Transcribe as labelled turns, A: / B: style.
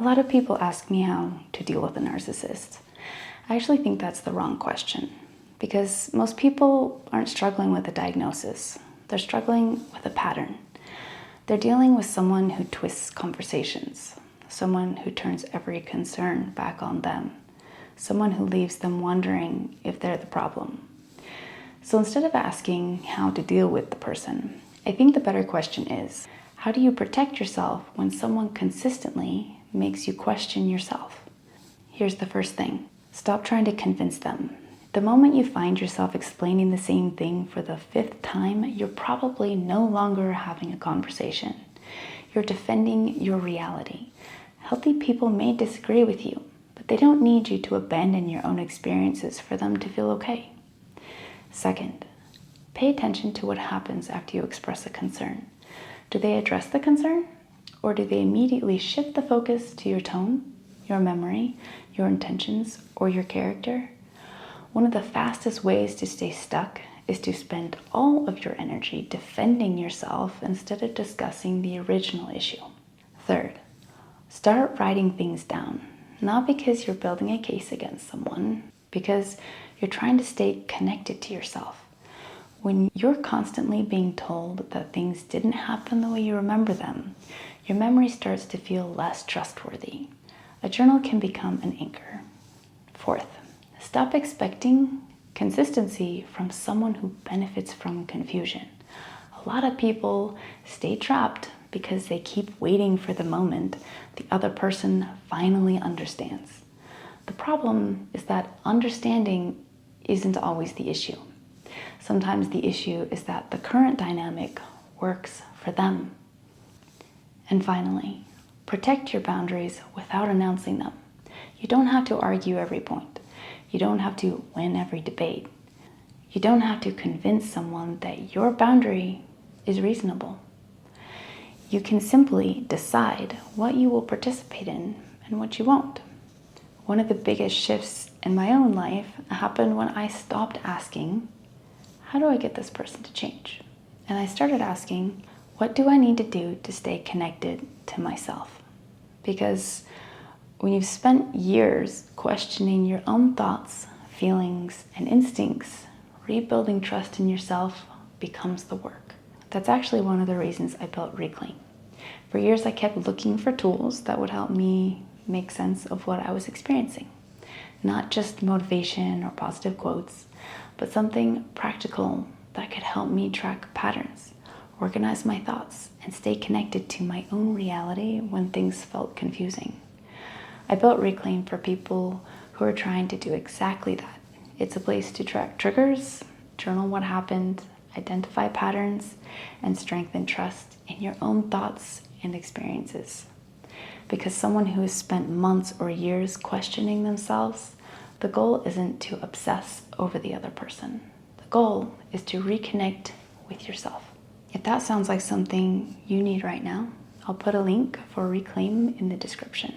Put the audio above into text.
A: A lot of people ask me how to deal with a narcissist. I actually think that's the wrong question because most people aren't struggling with a diagnosis. They're struggling with a pattern. They're dealing with someone who twists conversations, someone who turns every concern back on them, someone who leaves them wondering if they're the problem. So instead of asking how to deal with the person, I think the better question is, how do you protect yourself when someone consistently makes you question yourself? Here's the first thing. Stop trying to convince them. The moment you find yourself explaining the same thing for the 5th time, you're probably no longer having a conversation. You're defending your reality. Healthy people may disagree with you, but they don't need you to abandon your own experiences for them to feel okay. Second, pay attention to what happens after you express a concern. Do they address the concern? Or do they immediately shift the focus to your tone, your memory, your intentions, or your character? One of the fastest ways to stay stuck is to spend all of your energy defending yourself instead of discussing the original issue. Third, start writing things down, not because you're building a case against someone, because you're trying to stay connected to yourself. When you're constantly being told that things didn't happen the way you remember them, your memory starts to feel less trustworthy. A journal can become an anchor. Fourth, stop expecting consistency from someone who benefits from confusion. A lot of people stay trapped because they keep waiting for the moment the other person finally understands. The problem is that understanding isn't always the issue. Sometimes the issue is that the current dynamic works for them. And finally, protect your boundaries without announcing them. You don't have to argue every point. You don't have to win every debate. You don't have to convince someone that your boundary is reasonable. You can simply decide what you will participate in and what you won't. One of the biggest shifts in my own life happened when I stopped asking, how do I get this person to change? And I started asking, what do I need to do to stay connected to myself? Because when you've spent years questioning your own thoughts, feelings, and instincts, rebuilding trust in yourself becomes the work. That's actually one of the reasons I built Reclaim. For years, I kept looking for tools that would help me make sense of what I was experiencing. Not just motivation or positive quotes, but something practical that could help me track patterns, organize my thoughts, and stay connected to my own reality when things felt confusing. I built Reclaim for people who are trying to do exactly that. It's a place to track triggers, journal what happened, identify patterns, and strengthen trust in your own thoughts and experiences. Because someone who has spent months or years questioning themselves, the goal isn't to obsess over the other person. The goal is to reconnect with yourself. If that sounds like something you need right now, I'll put a link for Reclaim in the description.